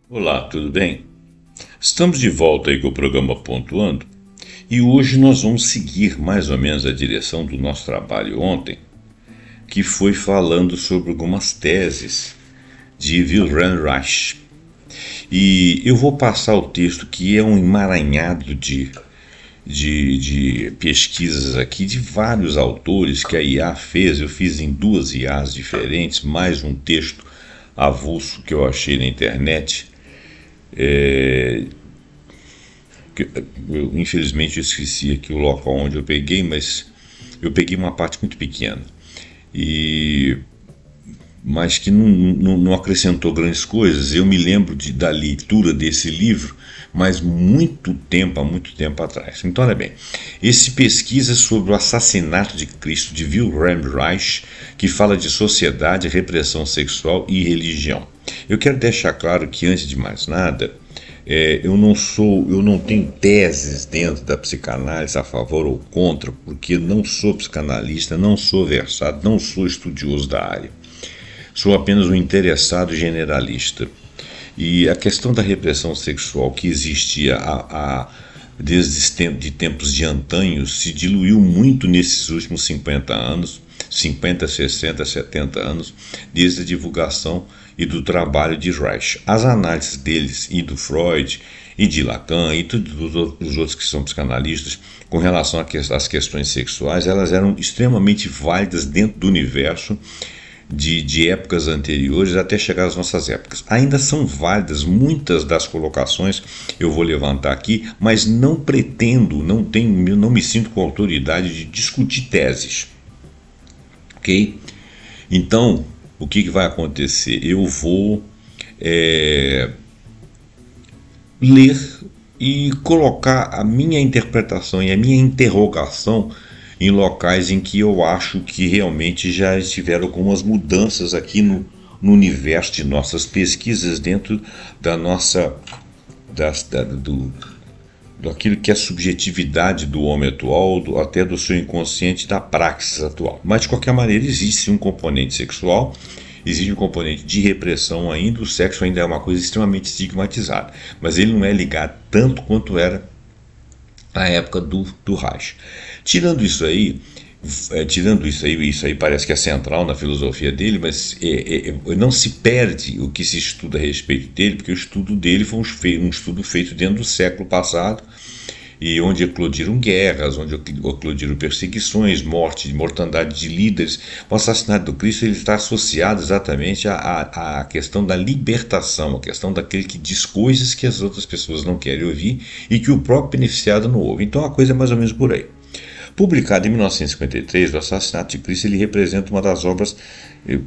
Olá, tudo bem? Estamos de volta aí com o programa Pontuando e hoje nós vamos seguir mais ou menos a direção do nosso trabalho ontem, que foi falando sobre algumas teses de Wilhelm Reich. E eu vou passar o texto, que é um emaranhado de pesquisas aqui de vários autores que a IA fez. Eu fiz em 2 IAs diferentes, mais um texto avulso que eu achei na internet. Infelizmente eu esqueci aqui o local onde eu peguei, mas eu peguei uma parte muito pequena, mas que não acrescentou grandes coisas. Eu me lembro da leitura desse livro, mas há muito tempo atrás. Então, olha bem, esse pesquisa sobre o assassinato de Cristo, de Wilhelm Reich, que fala de sociedade, repressão sexual e religião. Eu quero deixar claro que, antes de mais nada, eu não tenho teses dentro da psicanálise a favor ou contra, porque não sou psicanalista, não sou versado, não sou estudioso da área. Sou apenas um interessado generalista. E a questão da repressão sexual que existia desde tempos de antanho se diluiu muito nesses últimos 50 anos, 50, 60, 70 anos, desde a divulgação e do trabalho de Reich. As análises deles e do Freud e de Lacan e todos os outros que são psicanalistas com relação às questões sexuais, elas eram extremamente válidas dentro do universo de épocas anteriores até chegar às nossas épocas. Ainda são válidas muitas das colocações, eu vou levantar aqui, mas não pretendo, não me sinto com autoridade de discutir teses. Ok? Então, o que vai acontecer? Eu vou ler e colocar a minha interpretação e a minha interrogação em locais em que eu acho que realmente já estiveram algumas mudanças aqui no universo de nossas pesquisas, dentro da nossa daquilo que é a subjetividade do homem atual, até do seu inconsciente, da praxis atual. Mas, de qualquer maneira, existe um componente sexual, existe um componente de repressão ainda. O sexo ainda é uma coisa extremamente estigmatizada, mas ele não é ligado tanto quanto era na época do Reich. Tirando isso aí, isso aí parece que é central na filosofia dele, mas não se perde o que se estuda a respeito dele, porque o estudo dele foi um estudo feito dentro do século passado, e onde eclodiram guerras, onde eclodiram perseguições, mortandade de líderes. O assassinato do Cristo ele está associado exatamente à questão da libertação, a questão daquele que diz coisas que as outras pessoas não querem ouvir e que o próprio beneficiado não ouve. Então a coisa é mais ou menos por aí. Publicado em 1953, o Assassinato de Cristo ele representa uma das obras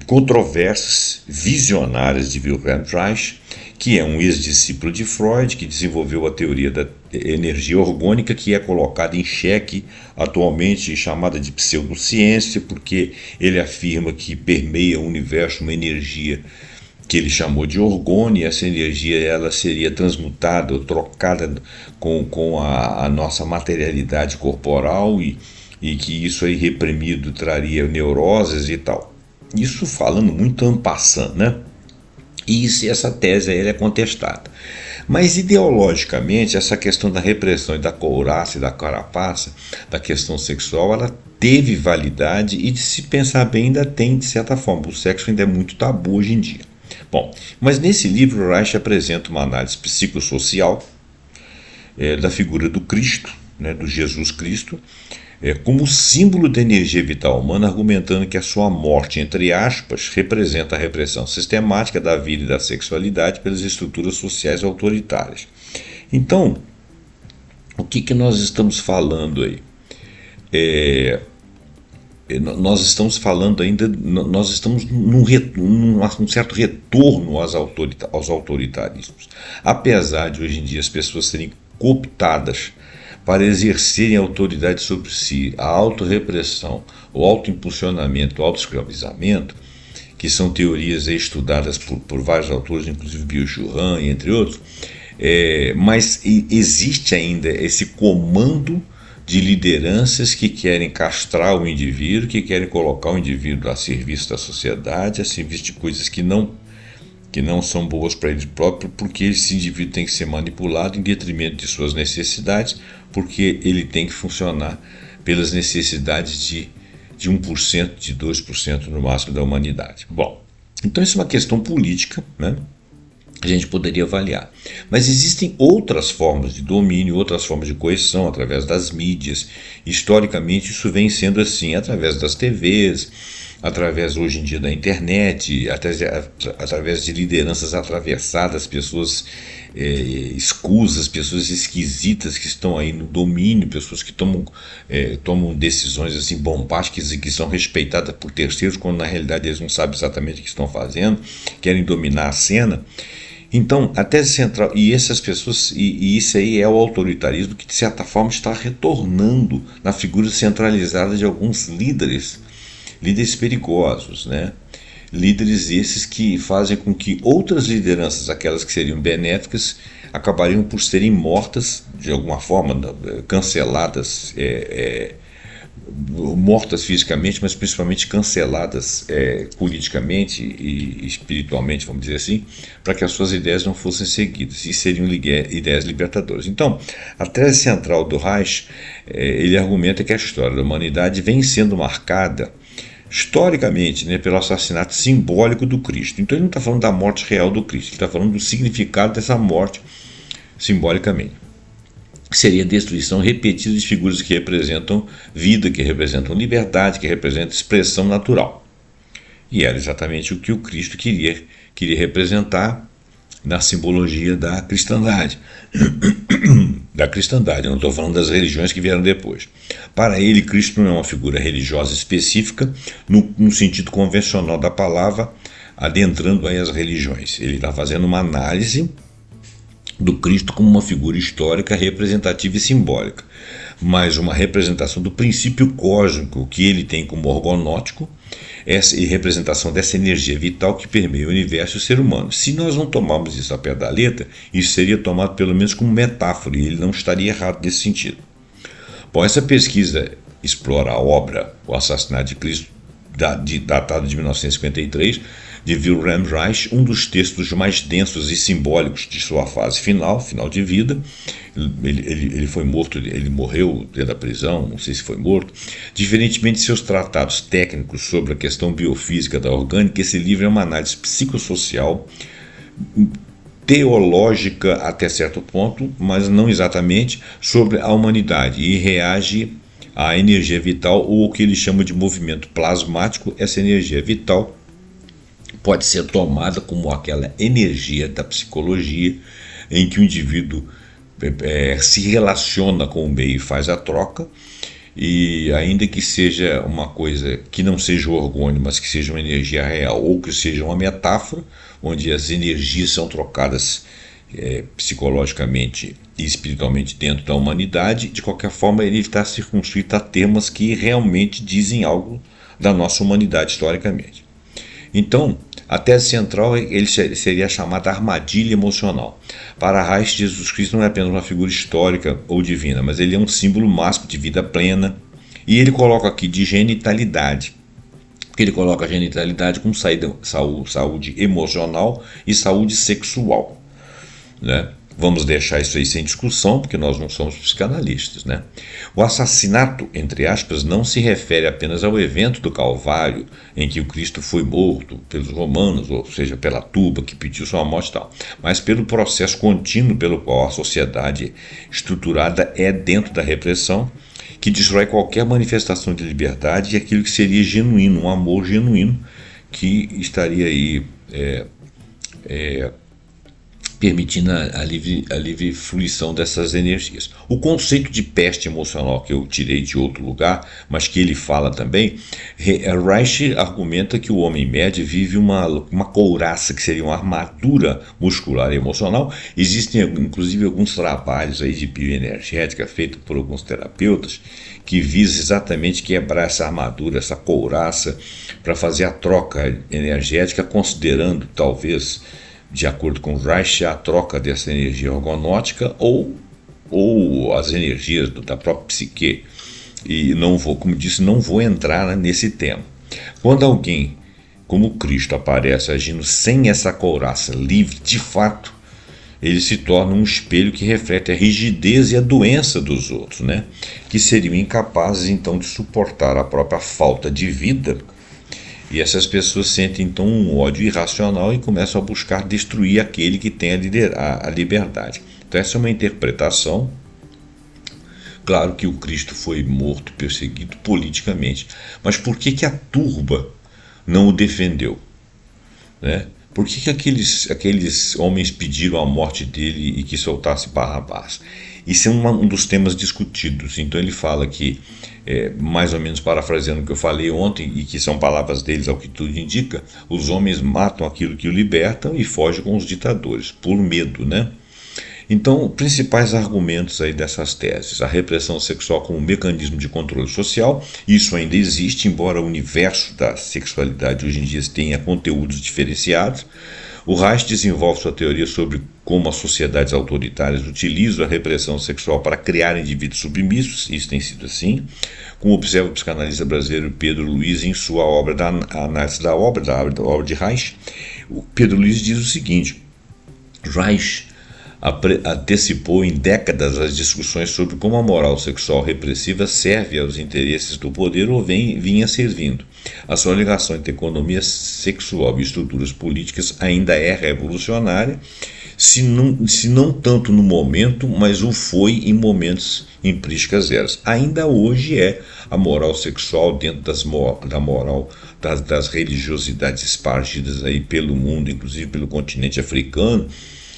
controversas, visionárias de Wilhelm Reich, que é um ex-discípulo de Freud, que desenvolveu a teoria da energia orgânica, que é colocada em xeque atualmente, chamada de pseudociência, porque ele afirma que permeia o universo uma energia que ele chamou de orgone, e essa energia ela seria transmutada ou trocada com a nossa materialidade corporal, e que isso aí reprimido traria neuroses e tal. Isso falando muito en passant, né? E essa tese aí é contestada. Mas ideologicamente, essa questão da repressão e da couraça e da carapaça, da questão sexual, ela teve validade e, de se pensar bem, ainda tem, de certa forma. O sexo ainda é muito tabu hoje em dia. Bom, mas nesse livro Reich apresenta uma análise psicossocial da figura do Cristo, né, do Jesus Cristo, como símbolo da energia vital humana, argumentando que a sua morte, entre aspas, representa a repressão sistemática da vida e da sexualidade pelas estruturas sociais autoritárias. Então, o que nós estamos falando aí? Nós estamos falando ainda, nós estamos num certo retorno aos autoritarismos. Apesar de hoje em dia as pessoas serem cooptadas para exercerem autoridade sobre si, a autorrepressão, o autoimpulsionamento, o autoescravizamento, que são teorias estudadas por vários autores, inclusive Byung-Chul Han, entre outros, mas existe ainda esse comando de lideranças que querem castrar o indivíduo, que querem colocar o indivíduo a serviço da sociedade, a serviço de coisas que não são boas para ele próprio, porque esse indivíduo tem que ser manipulado em detrimento de suas necessidades, porque ele tem que funcionar pelas necessidades de 1%, de 2% no máximo da humanidade. Bom, então isso é uma questão política, né? A gente poderia avaliar. Mas existem outras formas de domínio, outras formas de coerção, através das mídias. Historicamente isso vem sendo assim, através das TVs, através hoje em dia da internet, através de lideranças atravessadas, pessoas escusas, pessoas esquisitas que estão aí no domínio, pessoas que tomam decisões assim bombásticas e que são respeitadas por terceiros, quando na realidade eles não sabem exatamente o que estão fazendo, querem dominar a cena. Então, a tese central, e essas pessoas, e isso aí é o autoritarismo que de certa forma está retornando na figura centralizada de alguns líderes perigosos, né? Líderes esses que fazem com que outras lideranças, aquelas que seriam benéficas, acabariam por serem mortas de alguma forma, canceladas, mortas fisicamente, mas principalmente canceladas politicamente e espiritualmente, vamos dizer assim, para que as suas ideias não fossem seguidas, e seriam ideias libertadoras. Então, a tese central do Reich, ele argumenta que a história da humanidade vem sendo marcada historicamente, né, pelo assassinato simbólico do Cristo. Então ele não está falando da morte real do Cristo, ele está falando do significado dessa morte simbolicamente. Seria a destruição repetida de figuras que representam vida, que representam liberdade, que representam expressão natural. E era exatamente o que o Cristo queria representar na simbologia da cristandade. Eu não estou falando das religiões que vieram depois. Para ele, Cristo não é uma figura religiosa específica no sentido convencional da palavra, adentrando aí as religiões. Ele está fazendo uma análise do Cristo como uma figura histórica, representativa e simbólica, mas uma representação do princípio cósmico que ele tem como orgonótico, e representação dessa energia vital que permeia o universo e o ser humano. Se nós não tomarmos isso a pé da letra, isso seria tomado pelo menos como metáfora, e ele não estaria errado nesse sentido. Bom, essa pesquisa explora a obra O Assassinato de Cristo, datado de 1953, de Wilhelm Reich, um dos textos mais densos e simbólicos de sua fase final de vida. Ele foi morto, ele morreu dentro da prisão, não sei se foi morto. Diferentemente de seus tratados técnicos sobre a questão biofísica da orgânica, esse livro é uma análise psicossocial, teológica até certo ponto, mas não exatamente, sobre a humanidade, e reage à energia vital, ou o que ele chama de movimento plasmático. Essa energia vital pode ser tomada como aquela energia da psicologia em que o indivíduo se relaciona com o meio e faz a troca, e ainda que seja uma coisa que não seja orgônio, mas que seja uma energia real, ou que seja uma metáfora, onde as energias são trocadas psicologicamente e espiritualmente dentro da humanidade, de qualquer forma ele está circunscrito a temas que realmente dizem algo da nossa humanidade historicamente. Então, a tese central ele seria chamada armadilha emocional. Para Reich, Jesus Cristo não é apenas uma figura histórica ou divina, mas ele é um símbolo máximo de vida plena, e ele coloca aqui de genitalidade, porque ele coloca a genitalidade como saúde emocional e saúde sexual, né? Vamos deixar isso aí sem discussão, porque nós não somos psicanalistas, né? O assassinato, entre aspas, não se refere apenas ao evento do Calvário, em que o Cristo foi morto pelos romanos, ou seja, pela turba que pediu sua morte e tal, mas pelo processo contínuo pelo qual a sociedade estruturada é dentro da repressão, que destrói qualquer manifestação de liberdade e aquilo que seria genuíno, um amor genuíno, que estaria aí permitindo a livre fruição dessas energias. O conceito de peste emocional que eu tirei de outro lugar, mas que ele fala também, Reich argumenta que o homem médio vive uma couraça, que seria uma armadura muscular e emocional. Existem inclusive alguns trabalhos aí de bioenergética feitos por alguns terapeutas que visam exatamente quebrar essa armadura, essa couraça, para fazer a troca energética, considerando talvez, de acordo com Reich, a troca dessa energia orgonótica ou as energias da própria psique. E não vou, como disse, não vou entrar nesse tema. Quando alguém como Cristo aparece agindo sem essa couraça livre, de fato, ele se torna um espelho que reflete a rigidez e a doença dos outros, né? Que seriam incapazes então de suportar a própria falta de vida. E essas pessoas sentem então um ódio irracional e começam a buscar destruir aquele que tem a liberdade. Então essa é uma interpretação. Claro que o Cristo foi morto, perseguido politicamente, mas por que a turba não o defendeu, né? Por que aqueles homens pediram a morte dele e que soltasse Barrabás? Isso é um dos temas discutidos. Então ele fala que, mais ou menos parafraseando o que eu falei ontem, e que são palavras deles ao que tudo indica, os homens matam aquilo que o libertam e fogem com os ditadores, por medo, né? Então, principais argumentos aí dessas teses: a repressão sexual como mecanismo de controle social. Isso ainda existe, embora o universo da sexualidade hoje em dia tenha conteúdos diferenciados. O Reich desenvolve sua teoria sobre como as sociedades autoritárias utilizam a repressão sexual para criar indivíduos submissos. Isso tem sido assim, como observa o psicanalista brasileiro Pedro Luiz em sua obra da análise da obra de Reich. O Pedro Luiz diz o seguinte: Reich antecipou em décadas as discussões sobre como a moral sexual repressiva serve aos interesses do poder ou vinha servindo. A sua ligação entre economia sexual e estruturas políticas ainda é revolucionária, se não tanto no momento, mas o foi em momentos empíricas eras. Ainda hoje é a moral sexual dentro da moral das religiosidades espargidas aí pelo mundo, inclusive pelo continente africano,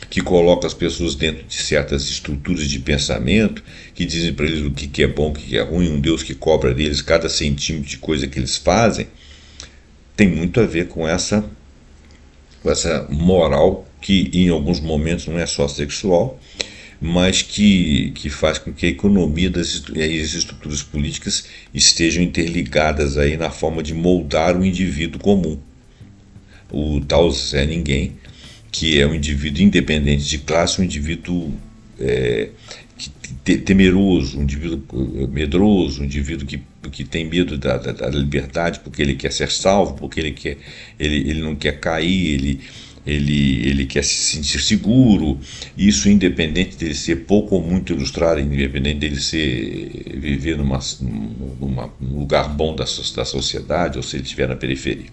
que coloca as pessoas dentro de certas estruturas de pensamento, que dizem para eles o que é bom, o que é ruim, um Deus que cobra deles cada centímetro de coisa que eles fazem. Tem muito a ver com essa moral que em alguns momentos não é só sexual, mas que faz com que a economia e as estruturas políticas estejam interligadas aí na forma de moldar o indivíduo comum. O tal Zé Ninguém, que é um indivíduo independente de classe, um indivíduo temeroso, um indivíduo medroso, um indivíduo que tem medo da liberdade, porque ele quer ser salvo, porque ele não quer cair, ele quer se sentir seguro. Isso independente dele ser pouco ou muito ilustrado, independente dele viver num lugar bom da sociedade, ou se ele estiver na periferia.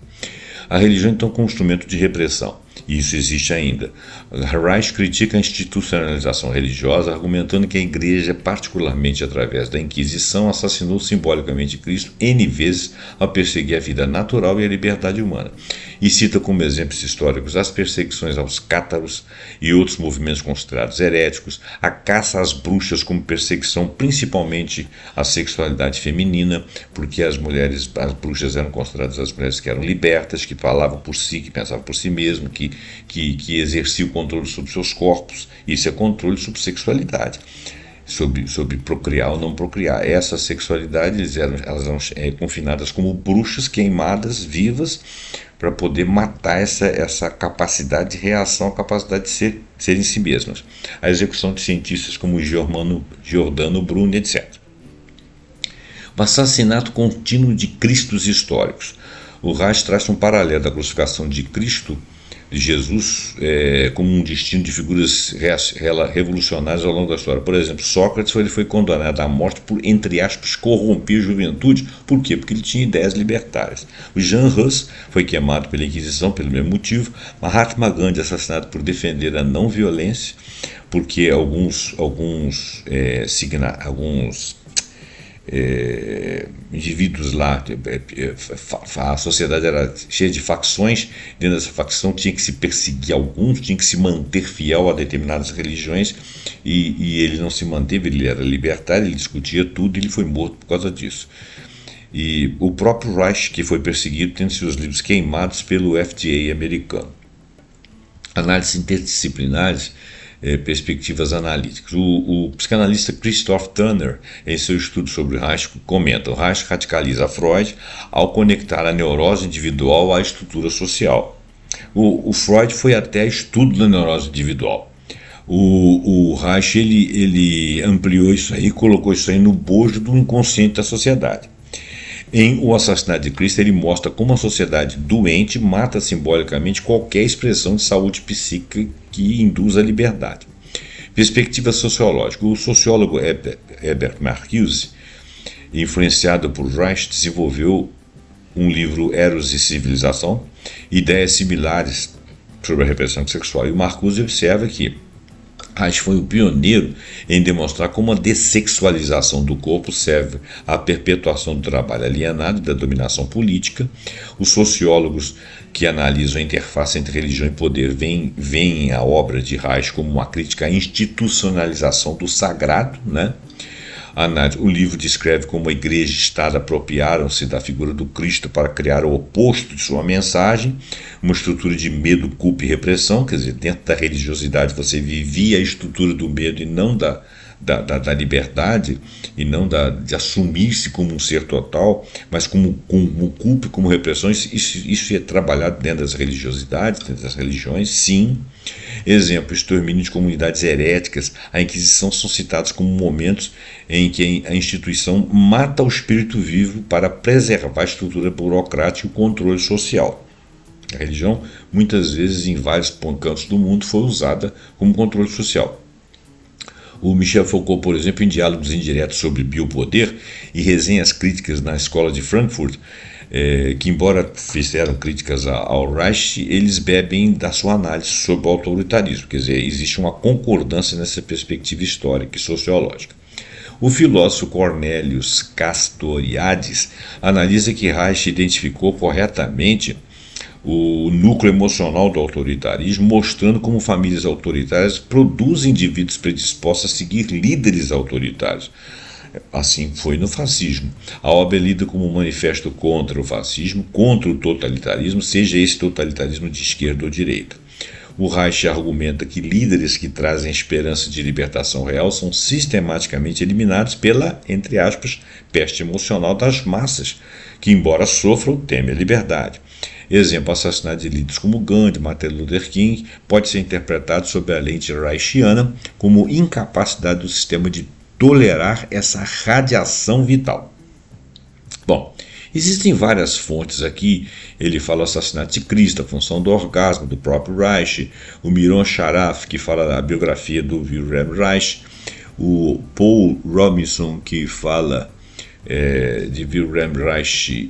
A religião, então, como instrumento de repressão. E isso existe ainda. Reich critica a institucionalização religiosa, argumentando que a Igreja, particularmente através da Inquisição, assassinou simbolicamente Cristo N vezes ao perseguir a vida natural e a liberdade humana. E cita como exemplos históricos as perseguições aos cátaros e outros movimentos considerados heréticos, a caça às bruxas como perseguição principalmente à sexualidade feminina, porque as bruxas eram consideradas as mulheres que eram libertas, que falavam por si, que pensavam por si mesmas, que exercia o controle sobre seus corpos. Isso é controle sobre sexualidade, sobre procriar ou não procriar. Essa sexualidade, elas eram confinadas como bruxas queimadas vivas, para poder matar essa capacidade de reação, a capacidade de ser em si mesmas. A execução de cientistas como Giordano Bruno, etc. O assassinato contínuo de Cristos históricos. O Reich traz um paralelo da crucificação de Cristo, de Jesus, como um destino de figuras revolucionárias ao longo da história. Por exemplo, Sócrates foi condenado à morte por, entre aspas, corromper a juventude. Por quê? Porque ele tinha ideias libertárias. O Jean Hus foi queimado pela Inquisição pelo mesmo motivo. Mahatma Gandhi assassinado por defender a não violência, porque alguns indivíduos lá, a sociedade era cheia de facções, dentro dessa facção tinha que se perseguir alguns, tinha que se manter fiel a determinadas religiões, e ele não se manteve, ele era libertário, ele discutia tudo, e ele foi morto por causa disso. E o próprio Reich, que foi perseguido, tendo seus livros queimados pelo FDA americano. Análises interdisciplinares, perspectivas analíticas. O psicanalista Christoph Turner, em seu estudo sobre Reich, comenta: o Reich radicaliza Freud ao conectar a neurose individual à estrutura social. O Freud foi até estudo da neurose individual. O Reich ele ampliou isso aí, colocou isso aí no bojo do inconsciente da sociedade. Em O Assassinato de Cristo, ele mostra como a sociedade doente mata simbolicamente qualquer expressão de saúde psíquica que induz a liberdade. Perspectiva sociológica. O sociólogo Herbert Marcuse, influenciado por Reich, desenvolveu um livro, Eros e Civilização, ideias similares sobre a repressão sexual. E o Marcuse observa que Reich foi o pioneiro em demonstrar como a dessexualização do corpo serve à perpetuação do trabalho alienado e da dominação política. Os sociólogos que analisam a interface entre religião e poder veem a obra de Reich como uma crítica à institucionalização do sagrado, né? O livro descreve como a igreja e o Estado apropriaram-se da figura do Cristo para criar o oposto de sua mensagem, uma estrutura de medo, culpa e repressão. Quer dizer, dentro da religiosidade você vivia a estrutura do medo e não da liberdade, e não de assumir-se como um ser total, mas como culpa e como repressão. Isso é trabalhado dentro das religiosidades, dentro das religiões, sim. Exemplo, extermínio de comunidades heréticas. A Inquisição são citados como momentos em que a instituição mata o espírito vivo para preservar a estrutura burocrática e o controle social. A religião, muitas vezes, em vários cantos do mundo, foi usada como controle social. O Michel Foucault, por exemplo, em diálogos indiretos sobre biopoder e resenhas críticas na Escola de Frankfurt, que embora fizeram críticas ao Reich, eles bebem da sua análise sobre o autoritarismo. Quer dizer, existe uma concordância nessa perspectiva histórica e sociológica. O filósofo Cornelius Castoriadis analisa que Reich identificou corretamente o núcleo emocional do autoritarismo, mostrando como famílias autoritárias produzem indivíduos predispostos a seguir líderes autoritários. Assim foi no fascismo. A obra é lida como um manifesto contra o fascismo, contra o totalitarismo, seja esse totalitarismo de esquerda ou direita. O Reich argumenta que líderes que trazem esperança de libertação real são sistematicamente eliminados pela, entre aspas, peste emocional das massas, que, embora sofram, temem a liberdade. Exemplo, assassinato de líderes como Gandhi, Martin Luther King, pode ser interpretado sob a lente reichiana como incapacidade do sistema de tolerar essa radiação vital. Bom, existem várias fontes aqui. Ele fala o assassinato de Cristo, a função do orgasmo do próprio Reich, o Miron Sharaf, que fala da biografia do Wilhelm Reich, o Paul Robinson, que fala de Wilhelm Reich,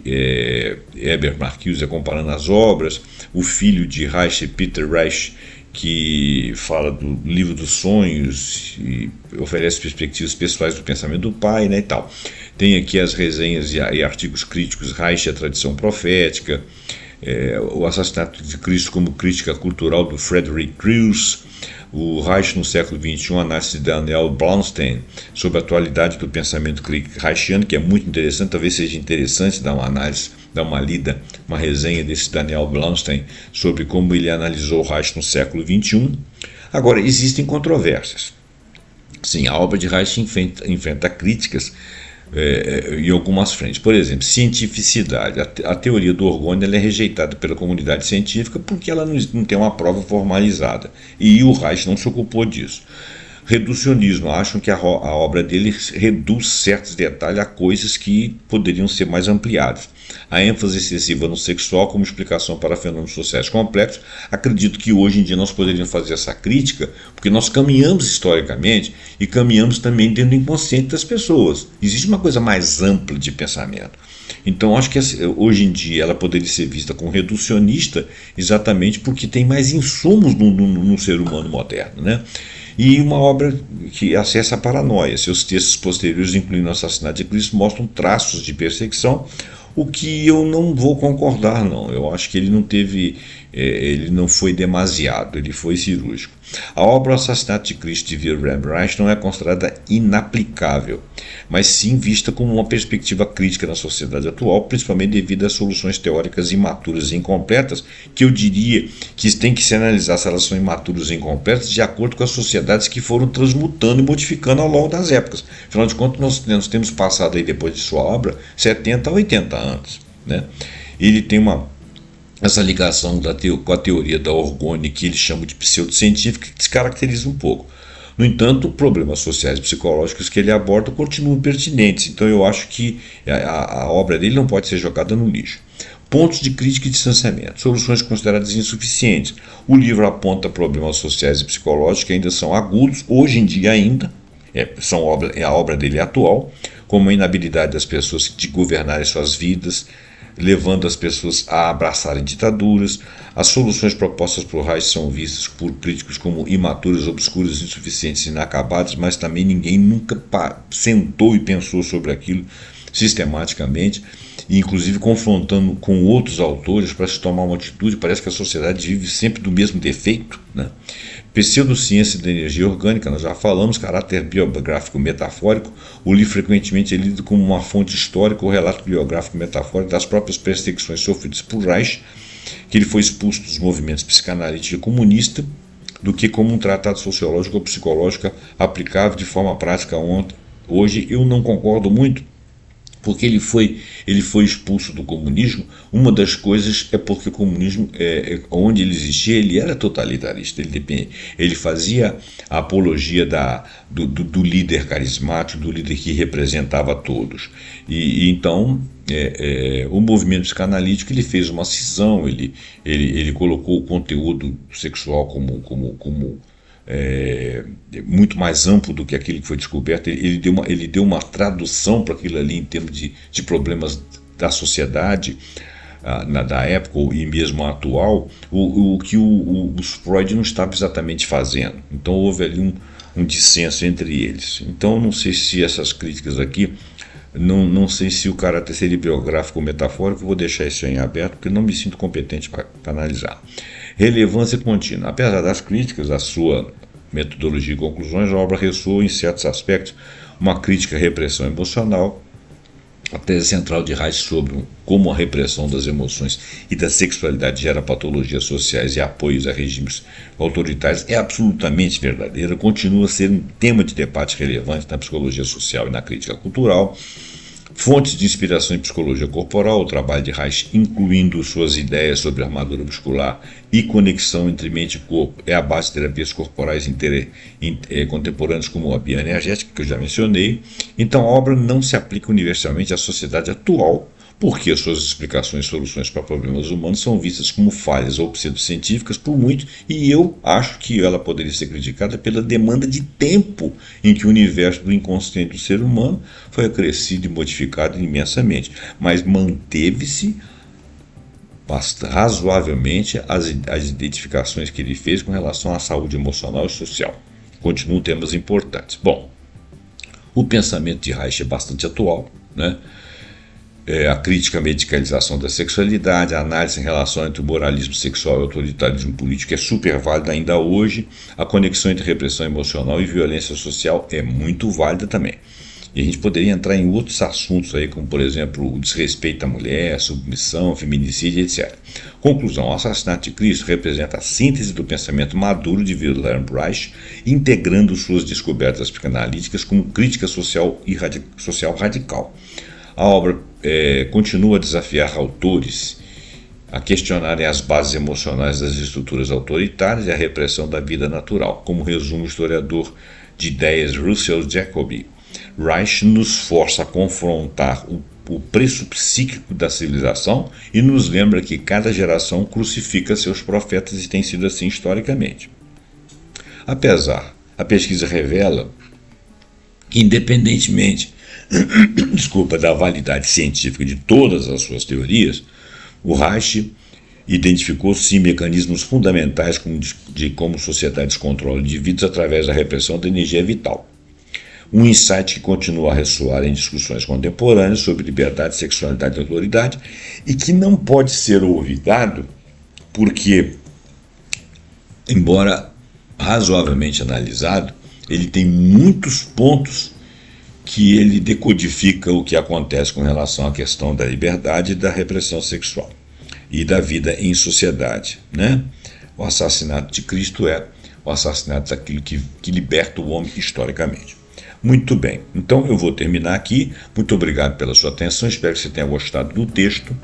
Herbert Marcuse, comparando as obras, o filho de Reich, Peter Reich, que fala do livro dos sonhos e oferece perspectivas pessoais do pensamento do pai, né, e tal. Tem aqui as resenhas e artigos críticos, Reich e a tradição profética, o assassinato de Cristo como crítica cultural do Frederick Crews, o Reich no século XXI, análise de Daniel Blaustein sobre a atualidade do pensamento reichiano, que é muito interessante. Talvez seja interessante dar uma análise, dar uma lida, uma resenha desse Daniel Blaustein sobre como ele analisou o Reich no século XXI. Agora, existem controvérsias. Sim, a obra de Reich enfrenta críticas em algumas frentes. Por exemplo, cientificidade. A teoria do orgônio ela é rejeitada pela comunidade científica porque ela não tem uma prova formalizada. E o Reich não se ocupou disso. Reducionismo. Acham que a obra dele reduz certos detalhes a coisas que poderiam ser mais ampliadas. A ênfase excessiva no sexual como explicação para fenômenos sociais complexos. Acredito que hoje em dia nós poderíamos fazer essa crítica porque nós caminhamos historicamente e caminhamos também dentro do inconsciente das pessoas. Existe uma coisa mais ampla de pensamento. Então acho que hoje em dia ela poderia ser vista como reducionista exatamente porque tem mais insumos no ser humano moderno, né? e uma obra que acessa a paranoia. Seus textos posteriores, incluindo o Assassinato de Cristo, mostram traços de perseguição, o que eu não vou concordar, não. Eu acho que ele não teve, ele não foi demasiado, ele foi cirúrgico. A obra O Assassinato de Cristo de Wilhelm Reich não é considerada inaplicável, mas sim vista como uma perspectiva crítica na sociedade atual, principalmente devido às soluções teóricas imaturas e incompletas, que eu diria que tem que se analisar se elas são imaturas e incompletas de acordo com as sociedades que foram transmutando e modificando ao longo das épocas. Afinal de contas, nós temos passado aí, depois de sua obra, 70 a 80 anos. Né? Ele tem essa ligação com a teoria da orgone, que ele chama de pseudocientífica, que descaracteriza um pouco. No entanto, problemas sociais e psicológicos que ele aborda continuam pertinentes, então eu acho que a obra dele não pode ser jogada no lixo. Pontos de crítica e distanciamento, soluções consideradas insuficientes. O livro aponta problemas sociais e psicológicos que ainda são agudos, hoje em dia ainda, a obra dele é atual, como a inabilidade das pessoas de governarem suas vidas, levando as pessoas a abraçarem ditaduras. As soluções propostas por Reich são vistas por críticos como imaturas, obscuras, insuficientes e inacabadas, mas também ninguém nunca sentou e pensou sobre aquilo sistematicamente, e inclusive confrontando com outros autores para se tomar uma atitude. Parece que a sociedade vive sempre do mesmo defeito, né? Pseudociência da energia orgânica, nós já falamos, caráter biográfico metafórico. O livro frequentemente é lido como uma fonte histórica ou relato biográfico metafórico das próprias perseguições sofridas por Reich, que ele foi expulso dos movimentos psicanalítico e comunista, do que como um tratado sociológico ou psicológico aplicável de forma prática hoje. Eu não concordo muito, porque ele foi expulso do comunismo. Uma das coisas é porque o comunismo, onde ele existia, ele era totalitarista, ele fazia a apologia do líder carismático, do líder que representava todos, e então o movimento psicanalítico, ele fez uma cisão, ele colocou o conteúdo sexual como muito mais amplo do que aquilo que foi descoberto. Ele deu uma tradução para aquilo ali em termos de problemas da sociedade da época e mesmo atual, o que os Freud não estava exatamente fazendo. Então houve ali um dissenso entre eles. Então não sei se essas críticas aqui, não sei se o caráter seria biográfico ou metafórico. Vou deixar isso em aberto, porque não me sinto competente para analisar. Relevância contínua. Apesar das críticas à sua metodologia e conclusões, a obra ressoa em certos aspectos uma crítica à repressão emocional. A tese central de Reich sobre como a repressão das emoções e da sexualidade gera patologias sociais e apoios a regimes autoritários é absolutamente verdadeira, continua a ser um tema de debate relevante na psicologia social e na crítica cultural. Fontes de inspiração em psicologia corporal, o trabalho de Reich, incluindo suas ideias sobre armadura muscular e conexão entre mente e corpo, é a base de terapias corporais contemporâneas como a bioenergética, que eu já mencionei. Então a obra não se aplica universalmente à sociedade atual, porque as suas explicações e soluções para problemas humanos são vistas como falhas ou pseudocientíficas por muitos, e eu acho que ela poderia ser criticada pela demanda de tempo em que o universo do inconsciente do ser humano foi acrescido e modificado imensamente, mas manteve-se razoavelmente as identificações que ele fez com relação à saúde emocional e social. Continuam temas importantes. Bom, o pensamento de Reich é bastante atual, né? A crítica à medicalização da sexualidade, a análise em relação entre o moralismo sexual e o autoritarismo político é super válida ainda hoje. A conexão entre repressão emocional e violência social é muito válida também. E a gente poderia entrar em outros assuntos aí, como por exemplo o desrespeito à mulher, submissão, feminicídio, etc. Conclusão: o Assassinato de Cristo representa a síntese do pensamento maduro de Wilhelm Reich, integrando suas descobertas psicanalíticas como crítica social e social radical. A obra continua a desafiar autores a questionarem as bases emocionais das estruturas autoritárias e a repressão da vida natural. Como resume o historiador de ideias Russell Jacoby, Reich nos força a confrontar o preço psíquico da civilização e nos lembra que cada geração crucifica seus profetas, e tem sido assim historicamente. A pesquisa revela que, independentemente da validade científica de todas as suas teorias, o Reich identificou sim mecanismos fundamentais de como sociedades controlam indivíduos através da repressão da energia vital. Um insight que continua a ressoar em discussões contemporâneas sobre liberdade, sexualidade e autoridade e que não pode ser olvidado porque, embora razoavelmente analisado, ele tem muitos pontos que ele decodifica o que acontece com relação à questão da liberdade e da repressão sexual e da vida em sociedade, né? O assassinato de Cristo é o assassinato daquilo que liberta o homem historicamente. Muito bem, então eu vou terminar aqui. Muito obrigado pela sua atenção, espero que você tenha gostado do texto.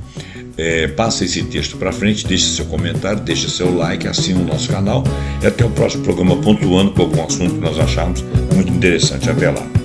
Passa esse texto para frente, deixe seu comentário, deixe seu like, assine o nosso canal e até o próximo programa pontuando com algum assunto que nós acharmos muito interessante. Até lá.